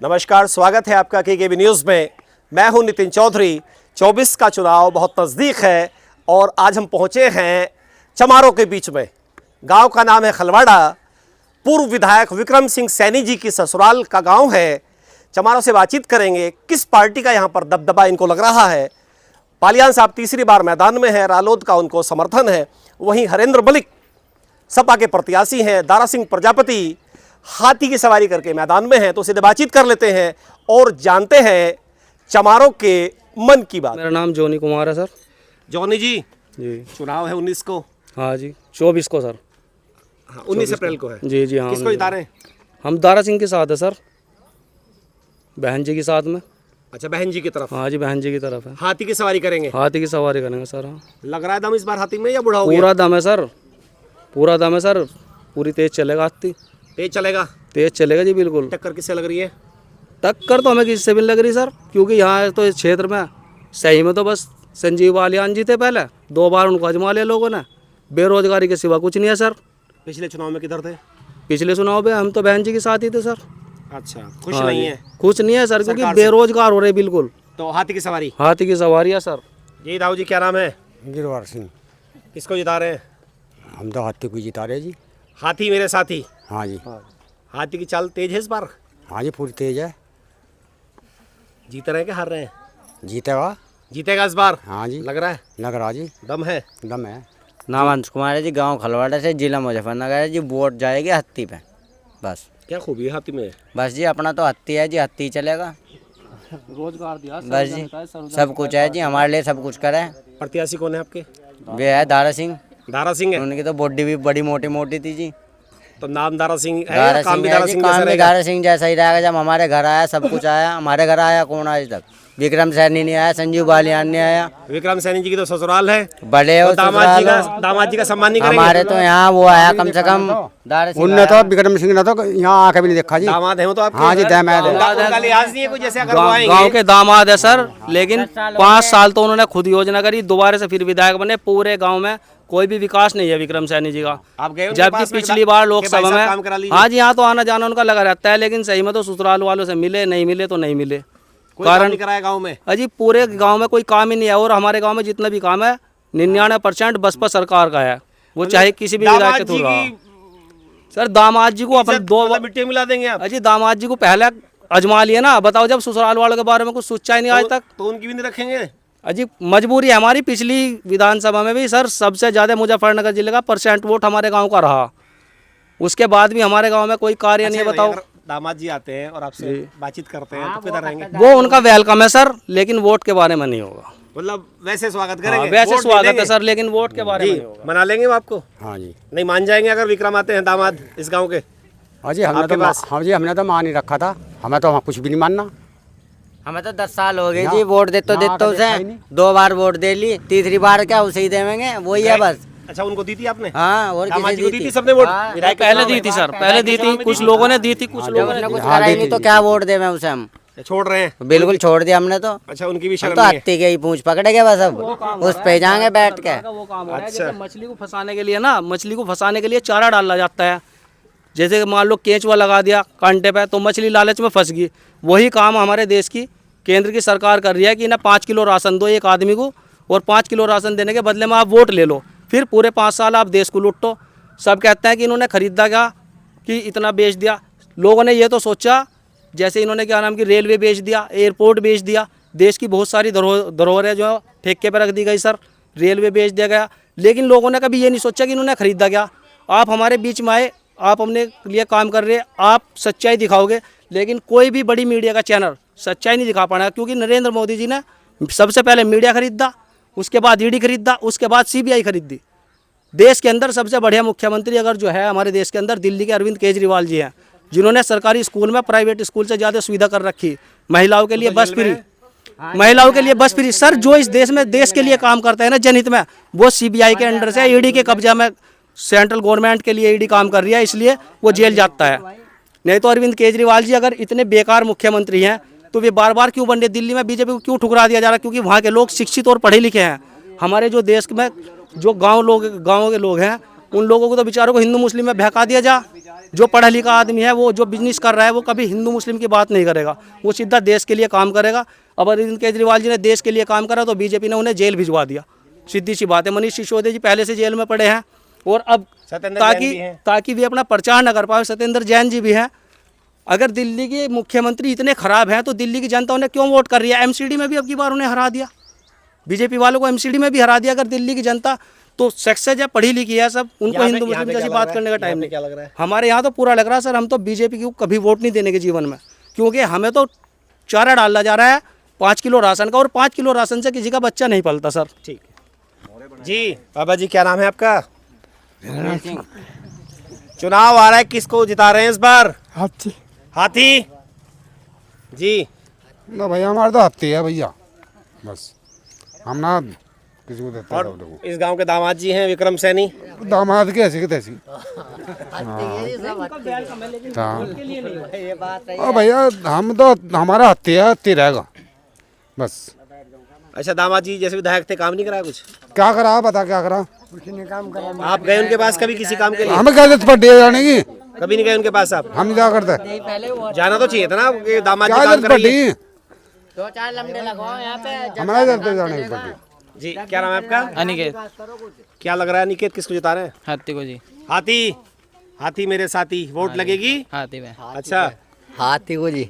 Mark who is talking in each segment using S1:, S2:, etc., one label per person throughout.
S1: नमस्कार, स्वागत है आपका केकेबी न्यूज़ में। मैं हूं नितिन चौधरी। 24 का चुनाव बहुत नज़दीक है और आज हम पहुंचे हैं चमारों के बीच में। गांव का नाम है खलवाड़ा। पूर्व विधायक विक्रम सिंह सैनी जी की ससुराल का गांव है। चमारों से बातचीत करेंगे, किस पार्टी का यहां पर दबदबा इनको लग रहा है। पालियान साहब तीसरी बार मैदान में है, रालोद का उनको समर्थन है। वहीं हरेंद्र मलिक सपा के प्रत्याशी हैं। दारा सिंह प्रजापति हाथी की सवारी करके मैदान में हैं। तो सीधे बातचीत कर लेते हैं और जानते हैं चमारों के मन की बात।
S2: मेरा नाम जॉनी कुमार है सर।
S1: जॉनी जी, चुनाव है 19 को।
S2: हाँ जी, 24 को सर।
S1: हाँ, 19 अप्रैल को है।
S2: जी जी हाँ।
S1: किसको जिता रहे हैं?
S2: हम दारा सिंह के साथ है सर, बहन जी के साथ में।
S1: अच्छा, बहन जी की तरफ।
S2: हाँ जी, बहन जी की तरफ है।
S1: हाथी की सवारी करेंगे?
S2: हाथी की सवारी करेंगे सर। हाँ,
S1: लग रहा है दम इस बार हाथी में या बुढ़ा हो गया?
S2: पूरा दम है सर, पूरा दम है सर। पूरी तेज चलेगा हाथी,
S1: तेज चलेगा।
S2: तेज चलेगा जी बिल्कुल।
S1: टक्कर किससे लग रही है?
S2: टक्कर तो हमें किससे भी नहीं लग रही सर, क्योंकि यहाँ तो इस क्षेत्र में सही में तो बस संजीव बालियान जी थे। पहले 2 बार उनको आजमा लिया लोगों ने। बेरोजगारी के सिवा कुछ नहीं है सर।
S1: पिछले चुनाव में किधर थे?
S2: पिछले चुनाव में हम तो बहन जी के साथ ही थे सर।
S1: अच्छा, खुश नहीं है?
S2: कुछ नहीं है सर, क्योंकि बेरोजगार हो रहे बिल्कुल।
S1: तो हाथी की सवारी?
S2: हाथी की सवारी है सर।
S1: जी दाऊ जी, क्या नाम है?
S3: गिरवार सिंह।
S1: किसको जिता रहे हैं?
S3: हम तो हाथी को जिता रहे जी।
S1: हाथी मेरे साथी।
S3: हाँ जी।
S1: हाथी की चाल तेज है इस बार?
S3: हाँ जी, पूरी तेज है।
S1: जीत रहे हैं कि हार रहे हैं?
S3: जीतेगा।
S1: जीतेगा इस बार?
S3: हाँ जी,
S1: लग रहा है
S3: लग रहा जी,
S1: दम है।
S3: दम है।
S4: नाम अंश कुमार है जी, गांव खलवाड़ा से, जिला मुजफ्फरनगर है जी। वोट जाएगी हत्ती पे बस।
S1: क्या खूबी है हाथी में?
S4: बस जी अपना तो हत्ती है जी, हत्ती चलेगा।
S2: रोजगार दिया
S4: बस जी, सब कुछ है जी, हमारे लिए सब कुछ करे।
S1: प्रत्याशी कौन है आपके?
S4: वे है दारा सिंह।
S1: दारा सिंह है।
S4: उनकी तो बॉडी भी बड़ी मोटी मोटी थी जी।
S1: तो नाम दारा सिंह है
S4: दारा
S1: या काम
S4: सिंह
S1: भी
S4: है
S1: दारा
S4: जी,
S1: सिंह
S4: काम
S1: जैसा
S4: भी
S1: रहेगा?
S4: दारा सिंह जैसा ही रहेगा। जब हमारे घर आया सब कुछ आया। हमारे घर आया कौन आज तक? विक्रम सैनी नहीं आया, संजीव बालियान नहीं आया।
S1: विक्रम सैनी जी की तो ससुराल है।
S4: बड़े
S1: तो
S4: हो
S1: दामाद जी का सम्मान नहीं करेंगे?
S4: हमारे तो यहाँ वो आया कम से कम दारा सिंह
S3: उनने तो विक्रम सिंह ने तो यहाँ आके भी नहीं देखा जी।
S1: दामाद है वो तो आपके?
S3: हाँ जी, दामाद है।
S1: उनका लिहाज नहीं है कुछ, जैसे अगर वो आएंगे।
S2: गांव के दामाद है सर, लेकिन 5 साल तो उन्होंने खुद योजना करी, दोबारा से फिर विधायक बने। पूरे गांव में कोई भी विकास नहीं है विक्रम सैनी जी का।
S1: आप गए उनके
S2: जबकि
S1: पास में
S2: पिछली बार लोकसभा
S1: कि भाई साहब काम करा
S2: में,
S1: लीजिए?
S2: हाँ जी, यहाँ तो आना जाना उनका लगा रहता है, लेकिन सही में तो ससुराल वालों से मिले नहीं मिले तो नहीं मिले।
S1: कोई काम नहीं कराया गाँव में?
S2: अजी पूरे गांव में कोई काम ही नहीं है। और हमारे गांव में जितना भी काम है 99% बसपा सरकार का है, वो चाहे किसी भी विधायक के थ्रू रहा। सर दामाद जी को अपन 2
S1: मिट्टी मिला देंगे आप?
S2: अजी दामाद जी को पहले अजमा लिए ना। बताओ, जब ससुराल वालों के बारे में कुछ सोचा ही नहीं आज तक।
S1: तो उनकी भी नहीं रखेंगे?
S2: अजी मजबूरी है हमारी। पिछली विधानसभा में भी सर सबसे ज़्यादा मुजफ्फरनगर जिले का % वोट हमारे गांव का रहा। उसके बाद भी हमारे गांव में कोई कार्य नहीं है। बताओ,
S1: दामाद जी आते हैं और आपसे बातचीत करते हैं तो किधर रहेंगे?
S2: वो उनका वेलकम है सर, लेकिन वोट के बारे में नहीं होगा।
S1: मतलब वैसे स्वागत करेंगे?
S2: वैसे
S1: वोट दे
S2: स्वागत है
S1: देंगे?
S2: सर, लेकिन वोट के बारे में
S1: जी,
S2: नहीं होगा।
S1: मना लेंगे वो आपको?
S3: हाँ जी।
S1: नहीं मान जाएंगे अगर विक्रम आते हैं दामाद इस गांव के?
S3: हाँ जी, हमने
S1: आपके
S3: तो
S1: पास?
S3: हाँ जी, हमने तो मान ही रखा था। हमें तो कुछ भी नहीं मानना।
S4: हमें तो 10 साल हो गए
S3: यहाँ-
S4: जी। वोट देते
S3: यहाँ का
S4: उसे
S3: देखा ही नहीं।
S4: 2 बार वोट दे ली, तीसरी बार क्या उसे ही देंगे, वही है बस।
S1: अच्छा, उनको दी थी आपने?
S4: हाँ, और
S1: दामाद
S4: किसी
S1: जी को
S4: दी
S1: दी
S4: थी?
S1: थी सबने वोट?
S4: हाँ,
S1: विधायक के
S2: पहले
S1: चुनाव
S2: दी
S1: में?
S2: थी सर, पहले दी थी। कुछ लोगों ने दी थी, कुछ
S4: जब
S2: लोगों
S4: उसने
S2: ने
S4: कुछ
S3: हाँ,
S4: करा ही
S3: दी
S4: नहीं
S3: थी,
S4: तो
S3: दी
S4: क्या वोट देवे उसे हम?
S1: छोड़ रहे हैं?
S4: बिल्कुल छोड़ दिया हमने तो।
S1: अच्छा, उनकी भी
S4: हम
S1: शर्म
S4: तो
S1: नहीं है?
S4: हत्ती के ही पूंछ पकड़े गए बस, अब उस पे जाएंगे बैठ के।
S2: वो काम हो रहा है। जैसे मछली को फंसाने के लिए ना, मछली को फंसाने के लिए चारा डाला जाता है। जैसे मान लो केंचुआ लगा दिया कांटे पे, तो मछली लालच में फंस गई। वही काम हमारे देश की केंद्र की सरकार कर रही है कि ना 5 किलो राशन दो एक आदमी को, और 5 किलो राशन देने के बदले में आप वोट ले लो, फिर पूरे 5 साल आप देश को लूटो। सब कहते हैं कि इन्होंने खरीदा क्या, कि इतना बेच दिया। लोगों ने ये तो सोचा, जैसे इन्होंने क्या नाम की रेलवे बेच दिया, एयरपोर्ट बेच दिया, देश की बहुत सारी धरोहरें जो है ठेके पर रख दी गई सर, रेलवे बेच दिया गया। लेकिन लोगों ने कभी ये नहीं सोचा कि इन्होंने खरीदा क्या। आप हमारे बीच में आए, आप अपने लिए काम कर रहे हैं, आप सच्चाई दिखाओगे, लेकिन कोई भी बड़ी मीडिया का चैनल सच्चाई नहीं दिखा पाना, क्योंकि नरेंद्र मोदी जी ने सबसे पहले मीडिया खरीदा, उसके बाद ईडी खरीदा, उसके बाद सीबीआई खरीदी। देश के अंदर सबसे बढ़िया मुख्यमंत्री अगर जो है हमारे देश के अंदर, दिल्ली के अरविंद केजरीवाल जी हैं, जिन्होंने सरकारी स्कूल में प्राइवेट स्कूल से ज़्यादा सुविधा कर रखी। महिलाओं के लिए बस फ्री, महिलाओं के लिए बस फ्री। सर जो इस देश में देश के लिए काम करते हैं ना जनहित में, वो सीबीआई के अंडर से, ईडी के कब्जा में, सेंट्रल गवर्नमेंट के लिए ईडी काम कर रही है, इसलिए वो जेल जाता है। नहीं तो अरविंद केजरीवाल जी अगर इतने बेकार मुख्यमंत्री हैं तो वे बार बार क्यों बन रहे? दिल्ली में बीजेपी को क्यों ठुकरा दिया जा रहा है? क्योंकि वहाँ के लोग शिक्षित और पढ़े लिखे हैं। हमारे जो देश में जो गाँव के लोग हैं, उन लोगों को तो बेचारों को हिंदू मुस्लिम में बहका दिया जा। जो पढ़ा लिखा आदमी है, वो जो बिजनेस कर रहा है, वो कभी हिंदू मुस्लिम की बात नहीं करेगा, वो सीधा देश के लिए काम करेगा। अब अरविंद केजरीवाल जी ने देश के लिए काम करा तो बीजेपी ने उन्हें जेल भिजवा दिया, सीधी सी बात है। मनीष सिसोदिया जी पहले से जेल में पड़े हैं, और अब ताकि वे अपना प्रचार न कर पाए, सत्येंद्र जैन जी भी हैं। अगर दिल्ली के मुख्यमंत्री इतने खराब हैं तो दिल्ली की जनता उन्हें क्यों वोट कर रही है? एमसीडी में भी अब की बार उन्हें हरा दिया, बीजेपी वालों को एमसीडी में भी हरा दिया। अगर दिल्ली की जनता तो सक्सेस है, पढ़ी लिखी है सब, उनको हिंदू मुस्लिम जैसी बात करने का टाइम नहीं।
S1: क्या लग रहा है?
S2: हमारे यहाँ तो पूरा लग रहा है सर, हम तो बीजेपी को कभी वोट नहीं देने के जीवन में, क्योंकि हमें तो चारा डाला जा रहा है 5 किलो राशन का, और 5 किलो राशन से किसी का बच्चा नहीं पलता सर।
S1: ठीक जी। बाबा जी क्या नाम है आपका? चुनाव आ रहा है, किसको जिता रहे हैं इस बार? हाथी जी।
S5: ना भैया हमारे तो हत्ती है भैया, बस हम ना किसी को देते
S1: और इस गांव के दामाद जी हैं विक्रम सैनी।
S5: दामाद की ऐसी की तैसी। हाँ भैया, हम तो हमारा हत्ती है, हत्ती रहेगा बस।
S1: अच्छा, दामाद जी जैसे विधायक थे, काम नहीं कराया कुछ?
S5: क्या करा बता, क्या करा?
S1: आप गए उनके पास कभी किसी काम के लिए?
S5: हमें क्या जरूरत पड़ी है जाने की?
S1: कभी नहीं गए उनके पास आप?
S5: हम नहीं जा करते।
S1: जाना तो चाहिए था ना, कि दामाद जी
S5: क्या
S1: काम
S5: जरूरत
S1: करेंगे।
S5: पड़ी?
S4: 2-4 लमड़े लगाओ यहाँ पे।
S5: हमारा जरूरत जाने की पड़ी।
S1: जी क्या नाम है आपका?
S6: अनिकेत।
S1: क्या लग रहा है अनिकेत, किसको जिता रहे हैं?
S6: हाथी को जी।
S1: हाथी। हाथी मेरे साथी, वोट लगेगी?
S6: हाथी में।
S1: अच्छा,
S4: हाथी को जी।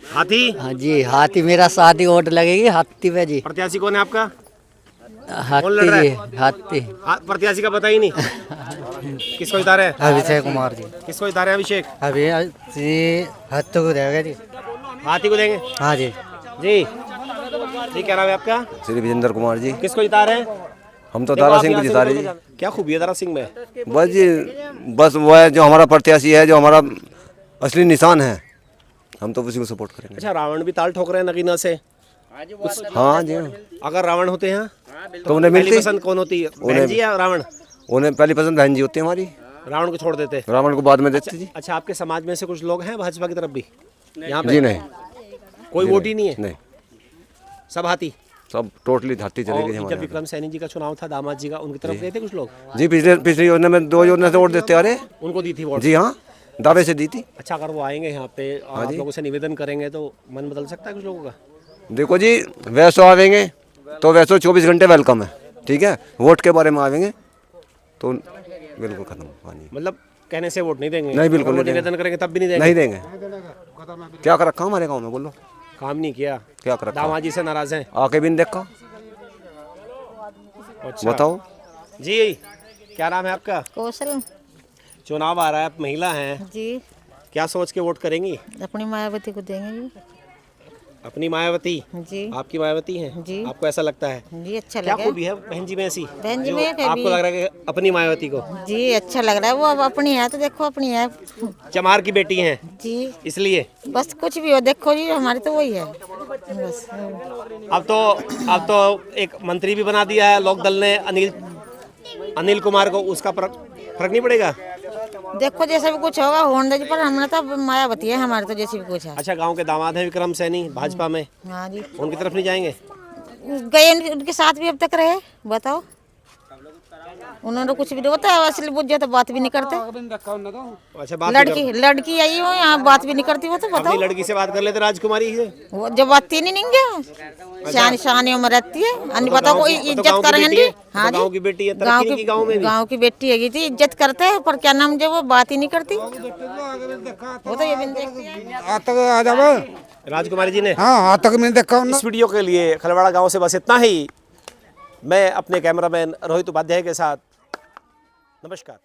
S1: हाथी।
S4: हाँ जी, हाथी मेरा साथी, वोट लगेगी हाथी पे जी।
S1: प्रत्याशी कौन है आपका?
S4: हाथी
S1: लड़ रहा है?
S4: जी, हाथी।
S1: प्रत्याशी का पता ही नहीं। किसको जिता रहे हैं?
S4: अभिषेक कुमार जी।
S1: किसको जिता रहे हैं अभिषेक?
S4: अभी जी हाथी को देगा जी।
S1: हाथी को देंगे?
S4: हाँ जी।
S1: जी जी। क्या नाम है आपका?
S7: श्री विजेंद्र कुमार जी।
S1: किसको जिता रहे हैं?
S7: हम तो दारा सिंह को जिता रहे जी।
S1: क्या खूबी है दारा सिंह में?
S7: बस जी, बस वो है जो हमारा प्रत्याशी है, जो हमारा असली निशान है, हम तो उसी को सपोर्ट करेंगे।
S1: अच्छा, रावण भी ताल ठोक रहे हैं नगीना से।
S7: हाँ जी।
S1: अगर रावण होते हैं
S7: तो उन्हें
S1: पहली
S7: मिलती,
S1: पसंद कौन होती है? बहन जी या रावण?
S7: उन्हें पहली पसंद बहन जी होती है हमारी,
S1: रावण को छोड़ देते?
S7: रावण को बाद में देते जी।
S1: अच्छा, आपके समाज में से कुछ लोग हैं भाजपा की तरफ भी यहाँ पे?
S7: जी नहीं,
S1: कोई वोट ही नहीं है?
S7: नहीं,
S1: सब हाथी।
S7: सब टोटली हाथी चले गए
S1: और
S7: हमारे
S1: जब विक्रम सैनी जी का चुनाव था, दामाद जी का, उनकी तरफ गए थे कुछ लोग?
S7: यहाँ। जी पिछली योजना में 2 योजना से वोट देते आ रहे।
S1: उनको दी थी वोट?
S7: जी हाँ, दावे से दी थी।
S1: अच्छा, अगर वो आएंगे यहाँ पे और आप लोगों से निवेदन करेंगे तो मन बदल सकता है कुछ लोगों का?
S7: देखो जी, वैसो आवेंगे तो वैसो 24 घंटे वेलकम है, ठीक है। वोट के बारे में आवेंगे तो बिल्कुल खत्म पानी।
S1: मतलब कहने से वोट नहीं देंगे?
S7: नहीं, बिल्कुल
S1: अगर वो
S7: नहीं
S1: निवेदन करेंगे तब भी नहीं देंगे?
S7: नहीं देंगे। क्या कर रखा हमारे गाँव में, बोलो?
S1: काम नहीं किया?
S7: क्या कर रखा?
S1: दामाद जी से नाराज हैं?
S7: आके भी नहीं देखा।
S1: अच्छा।
S7: बताओ
S1: जी। क्या नाम है आपका?
S8: कौशल
S1: चुनाव आ रहा है, आप महिला हैं,
S8: जी।
S1: क्या सोच के वोट करेंगी?
S8: अपनी मायावती को देंगे जी।
S1: अपनी मायावती?
S8: जी।
S1: आपकी मायावती हैं?
S8: जी।
S1: आपको ऐसा लगता है?
S8: जी अच्छा
S1: क्या
S8: लगा।
S1: खूबी है बहन जी में ऐसी?
S8: बहन जी
S1: जो
S8: में एक है
S1: आपको
S8: भी।
S1: लग रहा है कि अपनी मायावती को?
S8: जी अच्छा लग रहा है, वो अब अपनी है तो देखो अपनी है
S1: चमार की बेटी हैं
S8: जी।
S1: इसलिए?
S8: बस कुछ भी हो देखो जी, हमारी तो वही है बस।
S1: अब तो एक मंत्री भी बना दिया है लोक दल ने, अनिल कुमार को। उसका फर्क नहीं पड़ेगा?
S8: देखो जैसा भी कुछ होगा होने दीजिए, पर हमने तो मायावती है हमारे, तो जैसे भी कुछ है।
S1: अच्छा, गांव के दामाद हैं विक्रम सैनी भाजपा में,
S8: हाँ जी।
S1: उनकी तरफ नहीं जाएंगे?
S8: गए उनके साथ भी अब तक रहे, बताओ उन्होंने कुछ भी नहीं बताया, असली बुझे तो बात भी नहीं करते।
S1: अच्छा, बात नहीं करते?
S8: लड़की आई हो यहाँ, बात भी नहीं करती वो तो बताओ।
S1: अपनी लड़की से बात कर लेते राजकुमारी से।
S8: वो जब बात ही नहीं गया, शान उम्र रहती है, अन्य बताओ कोई इज्जत करेंगे। हाँ जी,
S1: गाँव की बेटी है, तरक्की नहीं की गाँव में भी?
S8: गाँव की बेटी है जी, इज्जत करते हैं, पर क्या नाम जो वो बात ही नहीं करती, वो तो ये भी नहीं देखती है।
S5: आज तक आ जाओ
S1: राजकुमारी जी ने?
S5: हाँ, आज तक मैंने देखा।
S1: इस वीडियो के लिए खलवाड़ा गांव से बस इतना ही। मैं अपने कैमरामैन रोहित उपाध्याय के साथ, नमस्कार।